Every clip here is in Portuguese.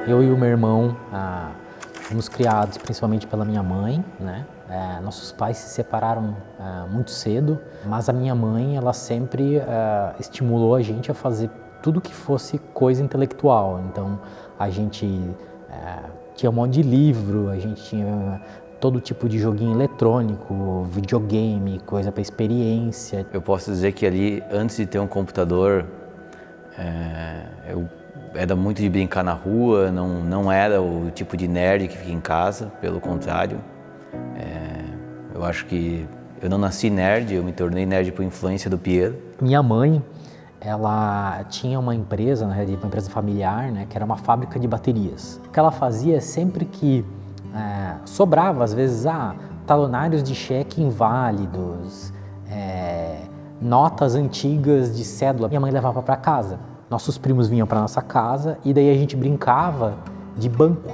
Eu e o meu irmão fomos criados principalmente pela minha mãe, né? Nossos pais se separaram muito cedo, mas a minha mãe, ela sempre estimulou a gente a fazer tudo que fosse coisa intelectual. Então, a gente tinha um monte de livro, a gente tinha todo tipo de joguinho eletrônico, videogame, coisa para experiência. Eu posso dizer que ali, antes de ter um computador, eu era muito de brincar na rua, não era o tipo de nerd que fica em casa, pelo contrário. Eu acho que eu não nasci nerd, eu me tornei nerd por influência do Piero. Minha mãe, ela tinha uma empresa, na realidade, uma empresa familiar, né, que era uma fábrica de baterias. O que ela fazia é sempre que sobrava, às vezes, talonários de cheque inválidos, notas antigas de cédula, minha mãe levava para casa. Nossos primos vinham para nossa casa e daí a gente brincava de banco.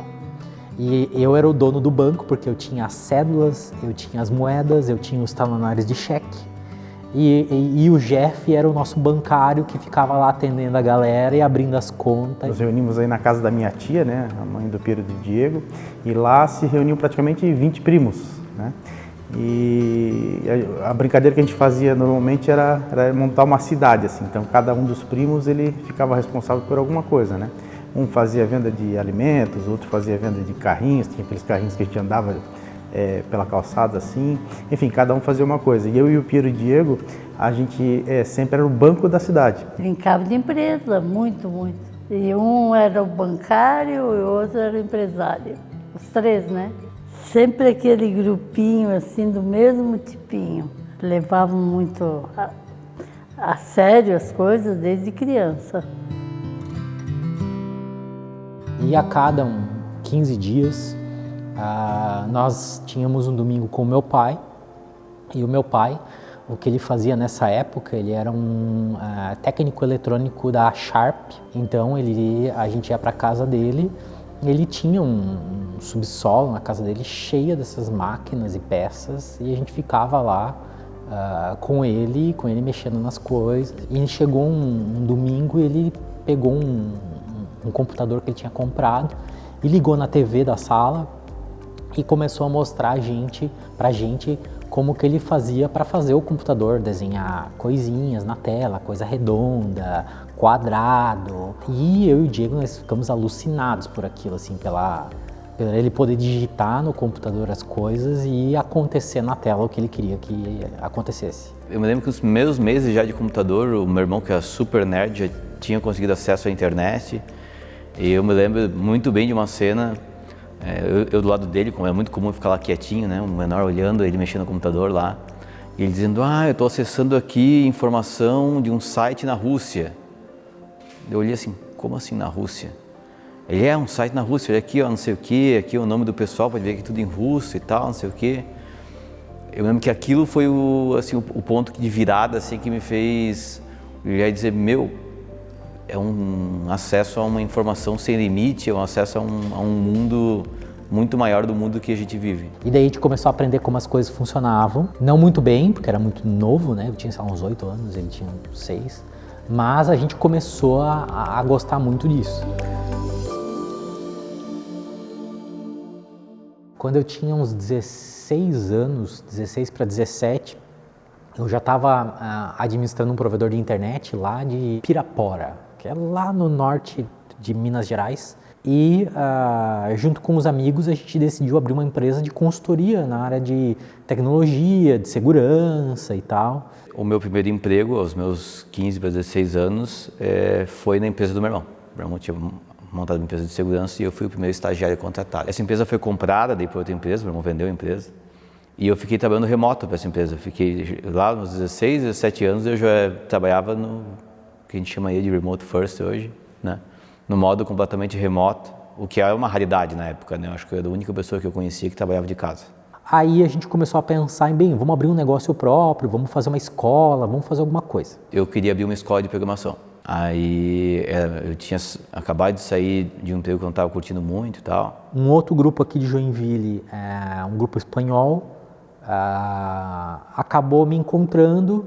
E eu era o dono do banco porque eu tinha as cédulas, eu tinha as moedas, eu tinha os talonários de cheque. E o Jeff era o nosso bancário que ficava lá atendendo a galera e abrindo as contas. Nos reunimos aí na casa da minha tia, né, a mãe do Piero e do Diego, e lá se reuniam praticamente 20 primos, né? E a brincadeira que a gente fazia normalmente era montar uma cidade, assim. Então cada um dos primos ele ficava responsável por alguma coisa, né? Um fazia venda de alimentos, outro fazia venda de carrinhos, tinha aqueles carrinhos que a gente andava pela calçada assim. Enfim, cada um fazia uma coisa. E eu e o Piero e o Diego, a gente sempre era o banco da cidade. Brincava de empresa, muito, muito. E um era o bancário e o outro era o empresário. Os três, né? Sempre aquele grupinho, assim, do mesmo tipinho. Levavam muito a sério as coisas desde criança. E a cada 15 dias, nós tínhamos um domingo com o meu pai. E o meu pai, o que ele fazia nessa época, ele era um técnico eletrônico da Sharp. Então, a gente ia para a casa dele. Ele tinha um subsolo na casa dele cheia dessas máquinas e peças e a gente ficava lá com ele mexendo nas coisas. E chegou um domingo e ele pegou um computador que ele tinha comprado e ligou na TV da sala e começou a mostrar pra gente como que ele fazia para fazer o computador, desenhar coisinhas na tela, coisa redonda, quadrado. E eu e o Diego, nós ficamos alucinados por aquilo, assim, pela ele poder digitar no computador as coisas e acontecer na tela o que ele queria que acontecesse. Eu me lembro que nos primeiros meses já de computador, o meu irmão, que era super nerd, já tinha conseguido acesso à internet. E eu me lembro muito bem de uma cena, eu do lado dele, como é muito comum ficar lá quietinho, né, um menor olhando ele mexendo no computador lá, e ele dizendo, eu estou acessando aqui informação de um site na Rússia. Eu olhei assim, como assim na Rússia? Ele um site na Rússia, olha aqui, não sei o que, aqui o nome do pessoal, pode ver que é tudo em russo e tal, não sei o que. Eu lembro que aquilo foi o ponto de virada assim, que me fez dizer, é um acesso a uma informação sem limite, é um acesso a um mundo muito maior do mundo que a gente vive. E daí a gente começou a aprender como as coisas funcionavam, não muito bem, porque era muito novo, né? Eu tinha, sei lá, uns 8 anos, ele tinha 6, mas a gente começou a gostar muito disso. Quando eu tinha uns 16 anos, 16 para 17, eu já estava administrando um provedor de internet lá de Pirapora, que é lá no norte de Minas Gerais. E junto com os amigos a gente decidiu abrir uma empresa de consultoria na área de tecnologia, de segurança e tal. O meu primeiro emprego, aos meus 15 para 16 anos, foi na empresa do meu irmão. Meu irmão tinha montado uma empresa de segurança e eu fui o primeiro estagiário contratado. Essa empresa foi comprada, daí por outra empresa, meu irmão vendeu a empresa. E eu fiquei trabalhando remoto para essa empresa. Fiquei lá nos 16, 17 anos, eu já trabalhava no que a gente chama de remote first hoje, né? No modo completamente remoto, o que é uma raridade na época, né? Eu acho que eu era a única pessoa que eu conhecia que trabalhava de casa. Aí a gente começou a pensar em, vamos abrir um negócio próprio, vamos fazer uma escola, vamos fazer alguma coisa. Eu queria abrir uma escola de programação. Aí eu tinha acabado de sair de um emprego que eu não estava curtindo muito e tal. Um outro grupo aqui de Joinville, um grupo espanhol, acabou me encontrando,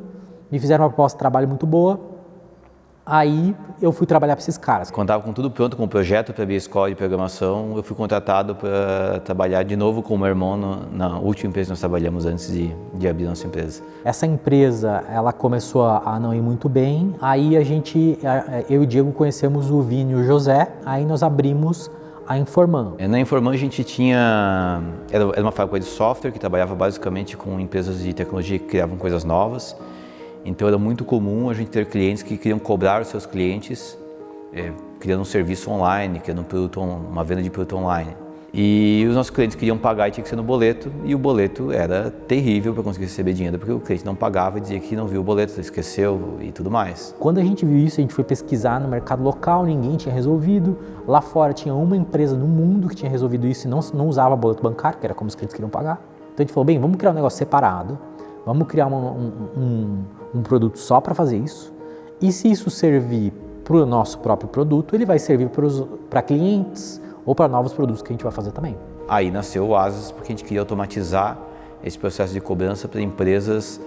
me fizeram uma proposta de trabalho muito boa. Aí eu fui trabalhar para esses caras. Quando estava com tudo pronto, com o projeto para abrir a escola de programação, eu fui contratado para trabalhar de novo com o meu irmão na última empresa que nós trabalhamos antes de abrir nossa empresa. Essa empresa, ela começou a não ir muito bem, aí eu e o Diego conhecemos o Vini e o José, aí nós abrimos a Informan. Na Informan a gente era uma fábrica de software que trabalhava basicamente com empresas de tecnologia que criavam coisas novas. Então era muito comum a gente ter clientes que queriam cobrar os seus clientes, criando um serviço online, criando uma venda de produto online. E os nossos clientes queriam pagar e tinha que ser no boleto, e o boleto era terrível para conseguir receber dinheiro, porque o cliente não pagava e dizia que não viu o boleto, esqueceu e tudo mais. Quando a gente viu isso, a gente foi pesquisar no mercado local, ninguém tinha resolvido. Lá fora tinha uma empresa no mundo que tinha resolvido isso e não usava boleto bancário, que era como os clientes queriam pagar. Então a gente falou, bem, vamos criar um negócio separado, vamos criar um produto só para fazer isso, e se isso servir para o nosso próprio produto, ele vai servir para clientes ou para novos produtos que a gente vai fazer também. Aí nasceu o Asas, porque a gente queria automatizar esse processo de cobrança para empresas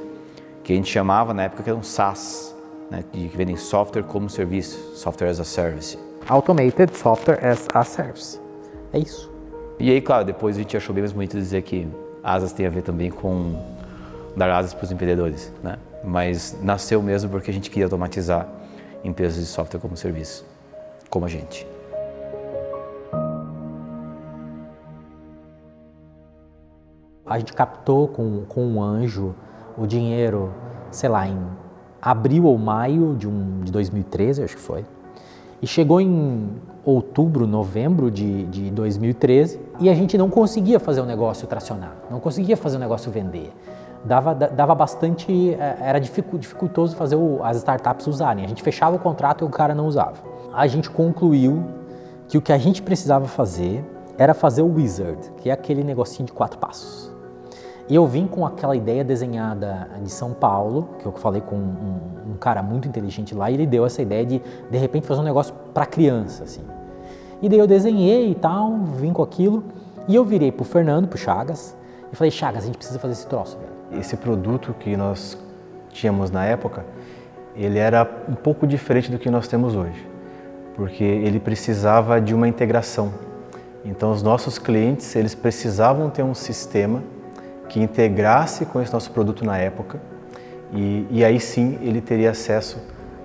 que a gente chamava na época que eram SaaS, né, que vendem software como serviço, Software as a Service. Automated Software as a Service. É isso. E aí, claro, depois a gente achou bem mais bonito dizer que Asas tem a ver também com dar asas para os empreendedores, né? Mas nasceu mesmo porque a gente queria automatizar empresas de software como serviço, como a gente. A gente captou com um anjo o dinheiro, sei lá, em abril ou maio de 2013, acho que foi. E chegou em outubro, novembro de 2013 e a gente não conseguia fazer o negócio tracionar, não conseguia fazer o negócio vender. Dava bastante, era dificultoso fazer as startups usarem. A gente fechava o contrato e o cara não usava. A gente concluiu que o que a gente precisava fazer era fazer o Wizard, que é aquele negocinho de 4 passos. E eu vim com aquela ideia desenhada de São Paulo, que eu falei com um cara muito inteligente lá, e ele deu essa ideia de repente, fazer um negócio para criança, assim. E daí eu desenhei e tal, vim com aquilo, e eu virei pro Fernando, pro Chagas, e falei, Chagas, a gente precisa fazer esse troço, velho. Esse produto que nós tínhamos na época, ele era um pouco diferente do que nós temos hoje, porque ele precisava de uma integração. Então, os nossos clientes, eles precisavam ter um sistema que integrasse com esse nosso produto na época e aí sim ele teria acesso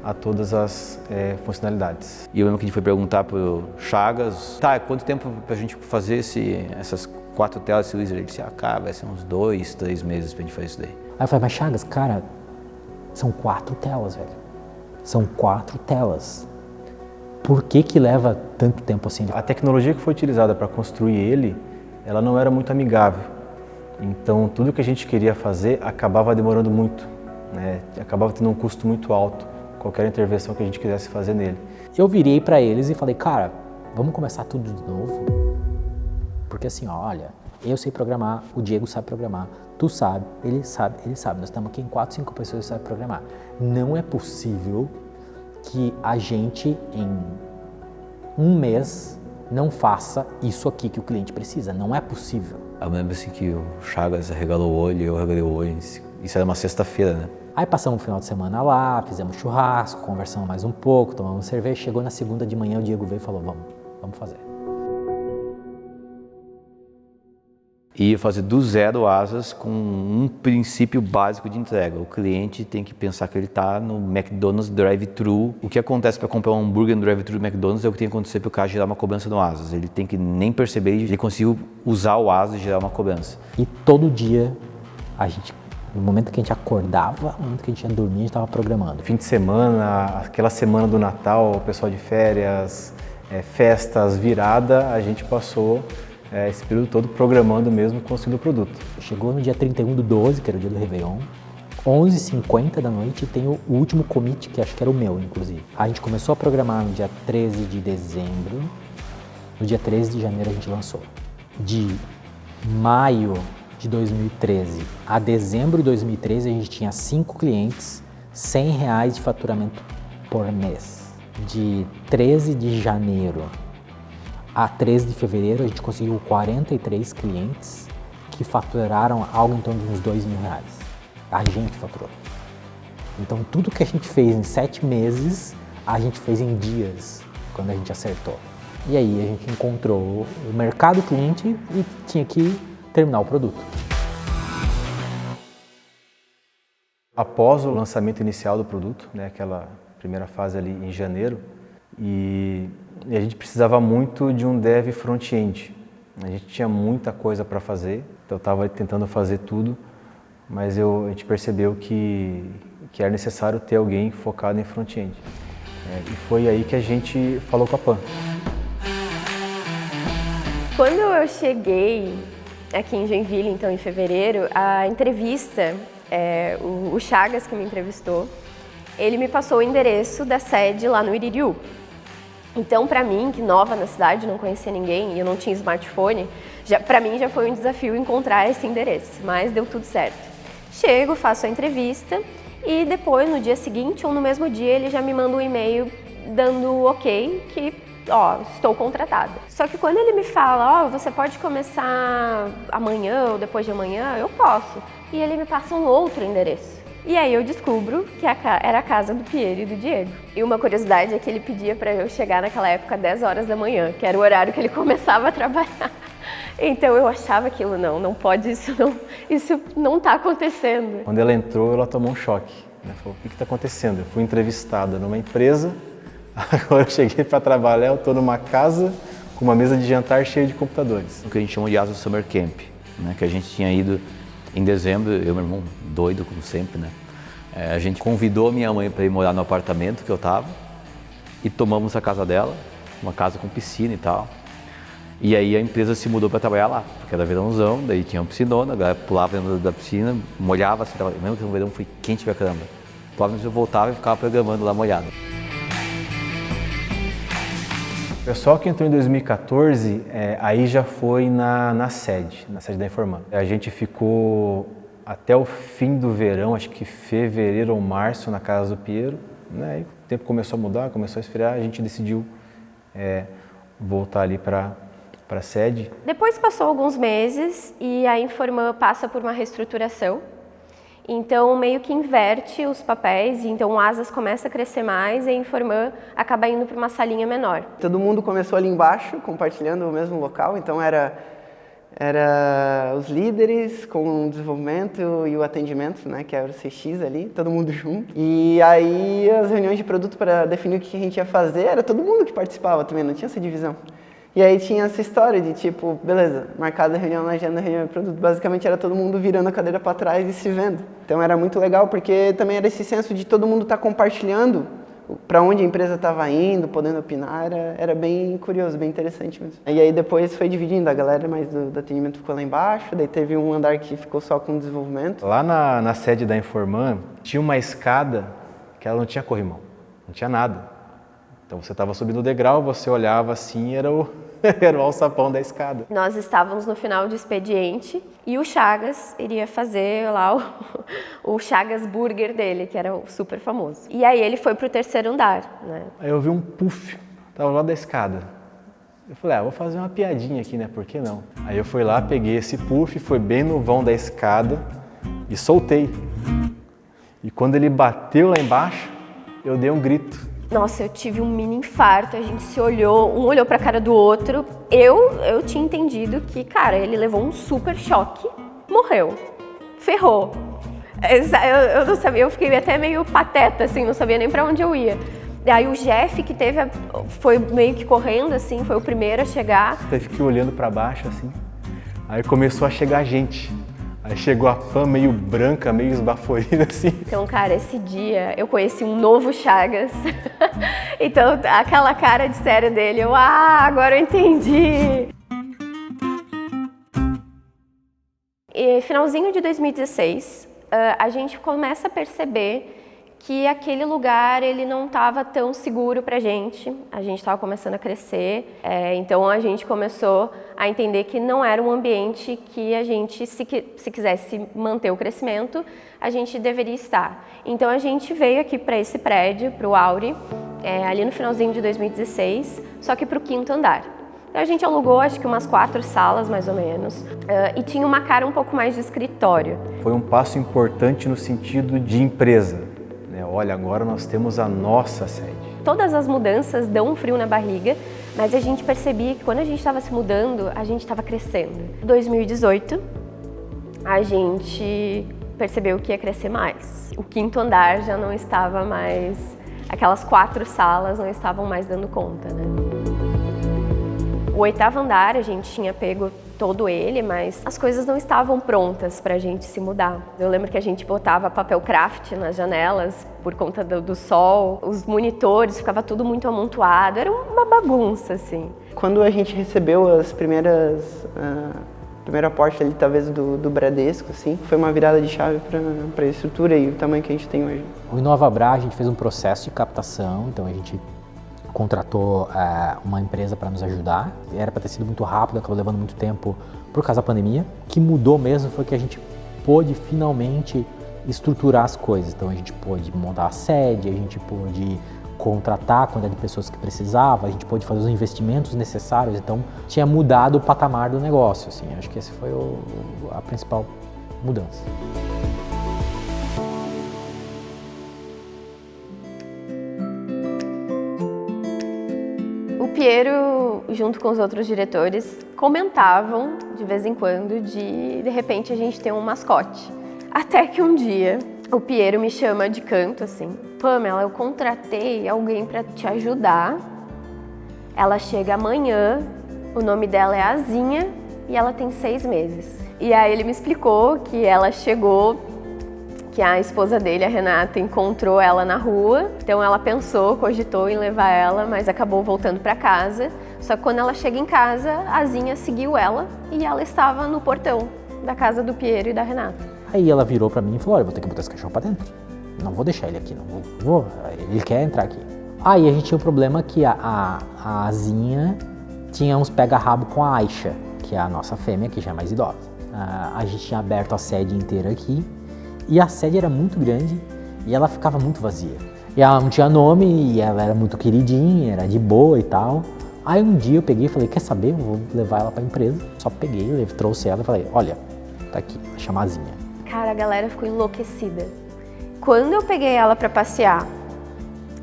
a todas as funcionalidades. E eu lembro que a gente foi perguntar pro Chagas, quanto tempo pra gente fazer essas 4 telas desse Wizard? Ele disse, cara, vai ser uns 2, 3 meses pra gente fazer isso daí. Aí eu falei, mas Chagas, cara, são 4 telas, velho. São 4 telas. Por que leva tanto tempo assim? A tecnologia que foi utilizada para construir ele, ela não era muito amigável. Então, tudo que a gente queria fazer acabava demorando muito, né? Acabava tendo um custo muito alto, qualquer intervenção que a gente quisesse fazer nele. Eu virei para eles e falei, cara, vamos começar tudo de novo? Porque assim, olha, eu sei programar, o Diego sabe programar, tu sabe, ele sabe. Nós estamos aqui em 4, 5 pessoas que sabem programar. Não é possível que a gente, em um mês, não faça isso aqui que o cliente precisa. Não é possível. Eu lembro assim que o Chagas arregalou o olho, eu arregalei o olho. Isso era uma sexta-feira, né? Aí passamos o final de semana lá, fizemos churrasco, conversamos mais um pouco, tomamos cerveja. Chegou na segunda de manhã, o Diego veio e falou, vamos fazer. E fazer do zero Asas com um princípio básico de entrega. O cliente tem que pensar que ele está no McDonald's drive-thru. O que acontece para comprar um hambúrguer no drive-thru do McDonald's é o que tem que acontecer para o cara gerar uma cobrança no Asas. Ele tem que nem perceber, ele conseguiu usar o Asas e gerar uma cobrança. E todo dia, no momento que a gente acordava, no momento que a gente ia dormir, a gente estava programando. Fim de semana, aquela semana do Natal, o pessoal de férias, festas, virada, a gente passou esse período todo programando mesmo, construindo o produto. Chegou no dia 31/12, que era o dia do Réveillon, 11h50 da noite, e tem o último commit, que acho que era o meu, inclusive. A gente começou a programar no dia 13 de dezembro, no dia 13 de janeiro a gente lançou. De maio de 2013 a dezembro de 2013, a gente tinha 5 clientes, R$100 de faturamento por mês. De 13 de janeiro a 13 de fevereiro, a gente conseguiu 43 clientes que faturaram algo em torno de uns R$2.000. A gente faturou. Então, tudo que a gente fez em 7 meses, a gente fez em dias, quando a gente acertou. E aí a gente encontrou o mercado cliente e tinha que terminar o produto. Após o lançamento inicial do produto, né, aquela primeira fase ali em janeiro, e a gente precisava muito de um dev front-end. A gente tinha muita coisa para fazer, então eu estava tentando fazer tudo, mas a gente percebeu que era necessário ter alguém focado em front-end. E foi aí que a gente falou com a Pan. Quando eu cheguei aqui em Joinville, então em fevereiro, a entrevista, o Chagas que me entrevistou, ele me passou o endereço da sede lá no Iririú. Então, para mim, que nova na cidade, não conhecia ninguém e eu não tinha smartphone, para mim já foi um desafio encontrar esse endereço, mas deu tudo certo. Chego, faço a entrevista e depois, no dia seguinte ou no mesmo dia, ele já me manda um e-mail dando ok, que estou contratada. Só que quando ele me fala, você pode começar amanhã ou depois de amanhã, eu posso. E ele me passa um outro endereço. E aí eu descubro que era a casa do Piero e do Diego. E uma curiosidade é que ele pedia para eu chegar naquela época 10 horas da manhã, que era o horário que ele começava a trabalhar. Então eu achava aquilo, não pode, isso não está acontecendo. Quando ela entrou, ela tomou um choque. Falou, o que está acontecendo? Eu fui entrevistada numa empresa, agora eu cheguei para trabalhar, eu estou numa casa com uma mesa de jantar cheia de computadores. O que a gente chama de Asa Summer Camp, né, que a gente tinha ido em dezembro, eu e meu irmão, doido como sempre, né? A gente convidou minha mãe para ir morar no apartamento que eu estava e tomamos a casa dela, uma casa com piscina e tal. E aí a empresa se mudou para trabalhar lá, porque era verãozão, daí tinha uma piscinona, a galera pulava dentro da piscina, molhava assim, eu lembro que no verão foi quente pra caramba. Provavelmente eu voltava e ficava programando lá molhado. O pessoal que entrou em 2014, aí já foi na sede da Informan. A gente ficou até o fim do verão, acho que fevereiro ou março, na casa do Piero. Né? E o tempo começou a mudar, começou a esfriar, a gente decidiu voltar ali para a sede. Depois passou alguns meses e a Informan passa por uma reestruturação. Então, meio que inverte os papéis, e então o Asas começa a crescer mais e a Informan acaba indo para uma salinha menor. Todo mundo começou ali embaixo, compartilhando o mesmo local, então era os líderes com o desenvolvimento e o atendimento, né, que era o CX ali, todo mundo junto. E aí as reuniões de produto para definir o que a gente ia fazer, era todo mundo que participava também, não tinha essa divisão. E aí tinha essa história de tipo, beleza, marcada a reunião na agenda, reunião de produto, basicamente era todo mundo virando a cadeira para trás e se vendo. Então era muito legal porque também era esse senso de todo mundo estar compartilhando para onde a empresa estava indo, podendo opinar, era bem curioso, bem interessante mesmo. E aí depois foi dividindo, a galera mais do atendimento ficou lá embaixo, daí teve um andar que ficou só com desenvolvimento. Lá na sede da Informan tinha uma escada que ela não tinha corrimão, não tinha nada. Então você estava subindo o degrau, você olhava assim, era o alçapão da escada. Nós estávamos no final de expediente e o Chagas iria fazer lá o Chagas Burger dele, que era super famoso. E aí ele foi pro terceiro andar, né? Aí eu vi um puff, tava lá da escada. Eu falei, vou fazer uma piadinha aqui, né? Por que não? Aí eu fui lá, peguei esse puff, foi bem no vão da escada e soltei. E quando ele bateu lá embaixo, eu dei um grito. Nossa, eu tive um mini infarto, a gente se olhou, um olhou pra cara do outro. Eu tinha entendido que, cara, ele levou um super choque, morreu, ferrou. Eu não sabia, eu fiquei até meio pateta, assim, não sabia nem pra onde eu ia. E aí o Jeff, que foi meio que correndo, assim, foi o primeiro a chegar. Eu fiquei olhando pra baixo, assim, aí começou a chegar gente. Aí chegou a Pan meio branca, meio esbaforida, assim. Então, cara, esse dia eu conheci um novo Chagas. Então, aquela cara de sério dele, agora eu entendi. E finalzinho de 2016, a gente começa a perceber que aquele lugar ele não estava tão seguro pra gente. A gente estava começando a crescer, então a gente começou a entender que não era um ambiente que a gente, se quisesse manter o crescimento, a gente deveria estar. Então a gente veio aqui para esse prédio, para o Auri, ali no finalzinho de 2016, só que para o 5º andar. Então a gente alugou acho que umas 4 salas mais ou menos, e tinha uma cara um pouco mais de escritório. Foi um passo importante no sentido de empresa. Olha, agora nós temos a nossa sede. todas as mudanças dão um frio na barriga, mas a gente percebia que quando a gente estava se mudando, a gente estava crescendo. Em 2018, a gente percebeu que ia crescer mais. O 5º andar já não estava mais, aquelas 4 salas não estavam mais dando conta, né? O 8º andar a gente tinha pego todo ele, mas as coisas não estavam prontas para a gente se mudar. Eu lembro que a gente botava papel craft nas janelas por conta do sol, os monitores, ficava tudo muito amontoado, era uma bagunça, assim. Quando a gente recebeu as primeiro aporte ali, talvez, do Bradesco, assim, foi uma virada de chave para a estrutura e o tamanho que a gente tem hoje. O InovaBra, a gente fez um processo de captação, então a gente contratou uma empresa para nos ajudar. Era para ter sido muito rápido, acabou levando muito tempo por causa da pandemia. O que mudou mesmo foi que a gente pôde finalmente estruturar as coisas. Então a gente pôde montar a sede, a gente pôde contratar a quantidade de pessoas que precisava, a gente pôde fazer os investimentos necessários. Então tinha mudado o patamar do negócio. Assim. Acho que essa foi a principal mudança. O Piero, junto com os outros diretores, comentavam de vez em quando de repente a gente ter um mascote. Até que um dia o Piero me chama de canto assim: Pamela, eu contratei alguém para te ajudar. Ela chega amanhã, o nome dela é Azinha e ela tem 6 meses. E aí ele me explicou que ela chegou, que a esposa dele, a Renata, encontrou ela na rua. Então ela cogitou em levar ela, mas acabou voltando para casa. Só que quando ela chega em casa, a Azinha seguiu ela e ela estava no portão da casa do Piero e da Renata. Aí ela virou para mim e falou: olha, vou ter que botar esse cachorro para dentro. Não vou deixar ele aqui, não vou. Ele quer entrar aqui. Aí a gente tinha o problema que a Azinha tinha uns pega-rabo com a Aisha, que é a nossa fêmea, que já é mais idosa. A gente tinha aberto a sede inteira aqui. E a sede era muito grande e ela ficava muito vazia. E ela não tinha nome e ela era muito queridinha, era de boa e tal. Aí um dia eu peguei e falei: quer saber, eu vou levar ela pra empresa. Só peguei, trouxe ela e falei: olha, tá aqui, a chamazinha. Cara, a galera ficou enlouquecida. Quando eu peguei ela pra passear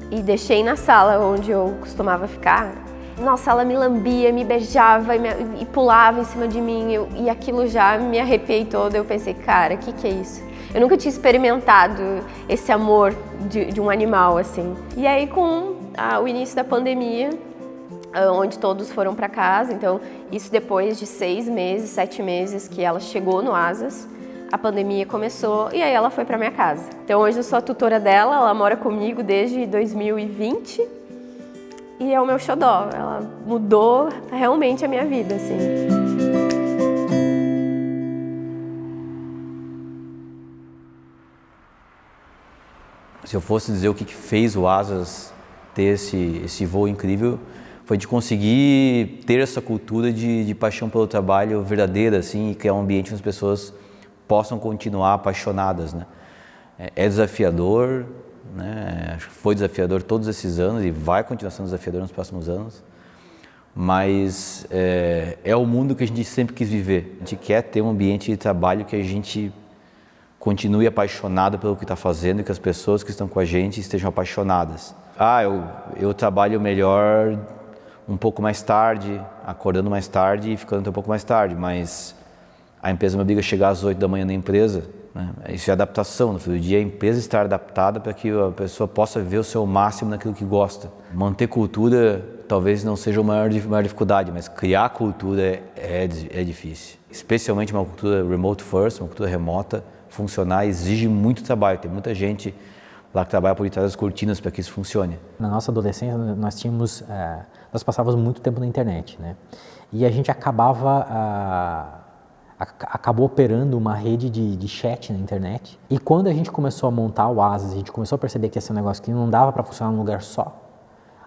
e deixei na sala onde eu costumava ficar, nossa, ela me lambia, me beijava e pulava em cima de mim. E aquilo já me arrepiei toda. Eu pensei: cara, o que é isso? Eu nunca tinha experimentado esse amor de um animal, assim. E aí, com o início da pandemia, onde todos foram para casa, então, isso depois de 6 meses, 7 meses que ela chegou no Asas, a pandemia começou e aí ela foi para minha casa. Então, hoje eu sou a tutora dela, ela mora comigo desde 2020 e é o meu xodó. Ela mudou realmente a minha vida, assim. Se eu fosse dizer o que fez o Asas ter esse voo incrível, foi de conseguir ter essa cultura de paixão pelo trabalho verdadeira, assim, e criar um ambiente onde as pessoas possam continuar apaixonadas, né? É desafiador, né? Foi desafiador todos esses anos e vai continuar sendo desafiador nos próximos anos, mas é o mundo que a gente sempre quis viver. A gente quer ter um ambiente de trabalho que a gente continue apaixonado pelo que está fazendo e que as pessoas que estão com a gente estejam apaixonadas. Eu trabalho melhor um pouco mais tarde, acordando mais tarde e ficando um pouco mais tarde, mas a empresa me obriga a chegar às 8 da manhã na empresa, né? Isso é adaptação, no fim do dia a empresa estar adaptada para que a pessoa possa ver o seu máximo naquilo que gosta. Manter cultura talvez não seja a maior dificuldade, mas criar cultura é difícil. Especialmente uma cultura remote first, uma cultura remota, funcionar exige muito trabalho. Tem muita gente lá que trabalha por detrás das cortinas para que isso funcione. Na nossa adolescência nós passávamos muito tempo na internet, né? E a gente acabou operando uma rede de chat na internet. E quando a gente começou a montar o Asas, a gente começou a perceber que ia ser um negócio que não dava para funcionar num lugar só,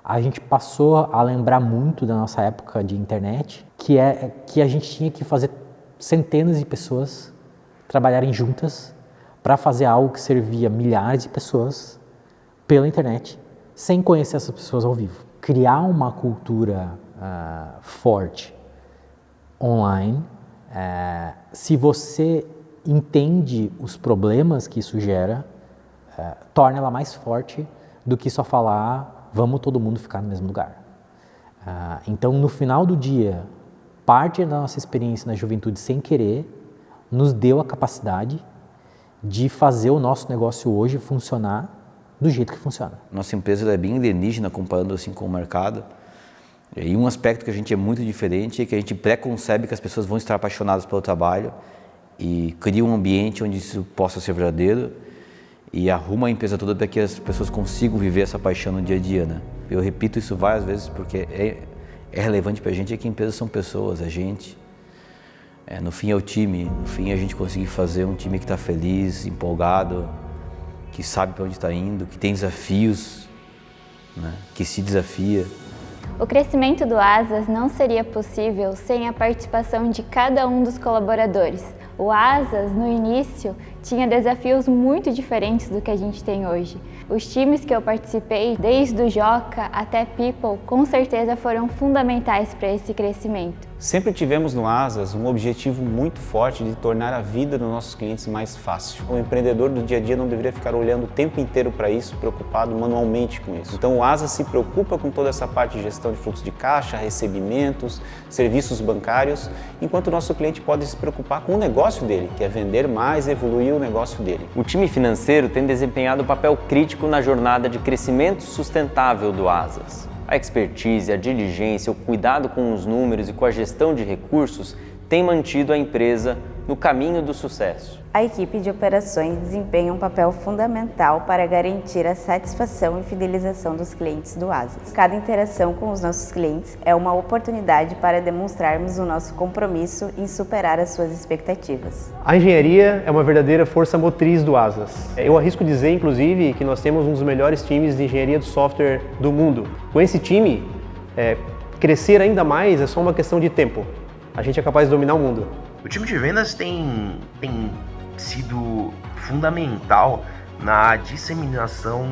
a gente passou a lembrar muito da nossa época de internet, que a gente tinha que fazer centenas de pessoas trabalharem juntas para fazer algo que servia milhares de pessoas pela internet, sem conhecer essas pessoas ao vivo. Criar uma cultura forte online, se você entende os problemas que isso gera, torna ela mais forte do que só falar vamos todo mundo ficar no mesmo lugar. Então, no final do dia, parte da nossa experiência na juventude sem querer nos deu a capacidade de fazer o nosso negócio hoje funcionar do jeito que funciona. Nossa empresa é bem alienígena comparando assim com o mercado. E um aspecto que a gente é muito diferente é que a gente pré-concebe que as pessoas vão estar apaixonadas pelo trabalho e cria um ambiente onde isso possa ser verdadeiro e arruma a empresa toda para que as pessoas consigam viver essa paixão no dia a dia, né? Eu repito isso várias vezes porque é relevante para a gente, é que empresas são pessoas, a gente. No fim é o time, no fim a gente conseguir fazer um time que está feliz, empolgado, que sabe para onde está indo, que tem desafios, né? Que se desafia. O crescimento do Asas não seria possível sem a participação de cada um dos colaboradores. O Asas, no início, tinha desafios muito diferentes do que a gente tem hoje. Os times que eu participei, desde o Joca até People, com certeza foram fundamentais para esse crescimento. Sempre tivemos no Asas um objetivo muito forte de tornar a vida dos nossos clientes mais fácil. O empreendedor do dia a dia não deveria ficar olhando o tempo inteiro para isso, preocupado manualmente com isso. Então o Asas se preocupa com toda essa parte de gestão de fluxo de caixa, recebimentos, serviços bancários, enquanto o nosso cliente pode se preocupar com o negócio dele, que é vender mais e evoluir o negócio dele. O time financeiro tem desempenhado um papel crítico na jornada de crescimento sustentável do Asas. A expertise, a diligência, o cuidado com os números e com a gestão de recursos têm mantido a empresa no caminho do sucesso. A equipe de operações desempenha um papel fundamental para garantir a satisfação e fidelização dos clientes do Asas. Cada interação com os nossos clientes é uma oportunidade para demonstrarmos o nosso compromisso em superar as suas expectativas. A engenharia é uma verdadeira força motriz do Asas. Eu arrisco dizer, inclusive, que nós temos um dos melhores times de engenharia do software do mundo. Com esse time, crescer ainda mais é só uma questão de tempo. A gente é capaz de dominar o mundo. O time de vendas tem sido fundamental na disseminação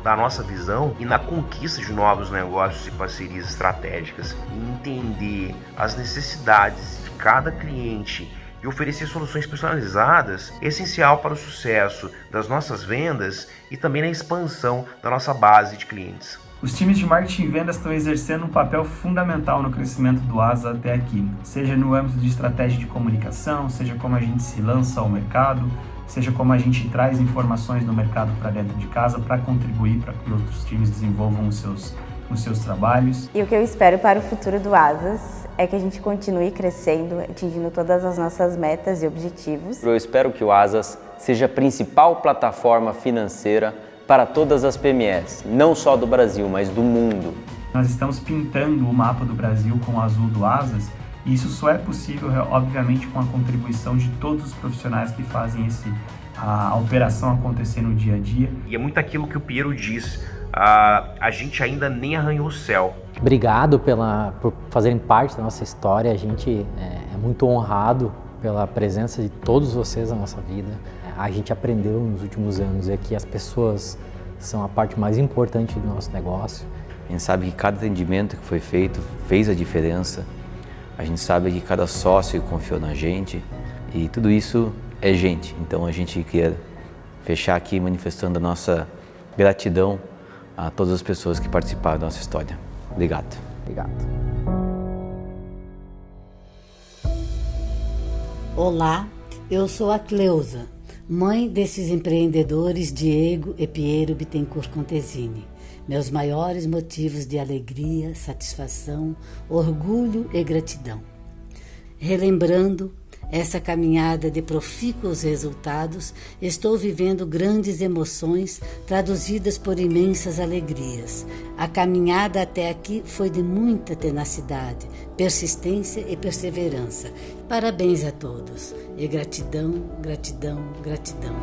da nossa visão e na conquista de novos negócios e parcerias estratégicas. Entender as necessidades de cada cliente e oferecer soluções personalizadas é essencial para o sucesso das nossas vendas e também na expansão da nossa base de clientes. Os times de marketing e vendas estão exercendo um papel fundamental no crescimento do Asas até aqui, seja no âmbito de estratégia de comunicação, seja como a gente se lança ao mercado, seja como a gente traz informações do mercado para dentro de casa para contribuir para que outros times desenvolvam os seus trabalhos. E o que eu espero para o futuro do Asas é que a gente continue crescendo, atingindo todas as nossas metas e objetivos. Eu espero que o Asas seja a principal plataforma financeira para todas as PMEs, não só do Brasil, mas do mundo. Nós estamos pintando o mapa do Brasil com o azul do Asas, e isso só é possível, obviamente, com a contribuição de todos os profissionais que fazem a operação acontecer no dia a dia. E é muito aquilo que o Piero diz, a gente ainda nem arranhou o céu. Obrigado por fazerem parte da nossa história, a gente é muito honrado pela presença de todos vocês na nossa vida. A gente aprendeu nos últimos anos que as pessoas são a parte mais importante do nosso negócio. A gente sabe que cada atendimento que foi feito fez a diferença. A gente sabe que cada sócio confiou na gente e tudo isso é gente. Então a gente quer fechar aqui manifestando a nossa gratidão a todas as pessoas que participaram da nossa história. Obrigado. Obrigado. Olá, eu sou a Cleusa, mãe desses empreendedores Diego e Piero Bittencourt Contesini. Meus maiores motivos de alegria, satisfação, orgulho e gratidão. Relembrando essa caminhada de profícuos resultados, estou vivendo grandes emoções traduzidas por imensas alegrias. A caminhada até aqui foi de muita tenacidade, persistência e perseverança. Parabéns a todos e gratidão, gratidão, gratidão.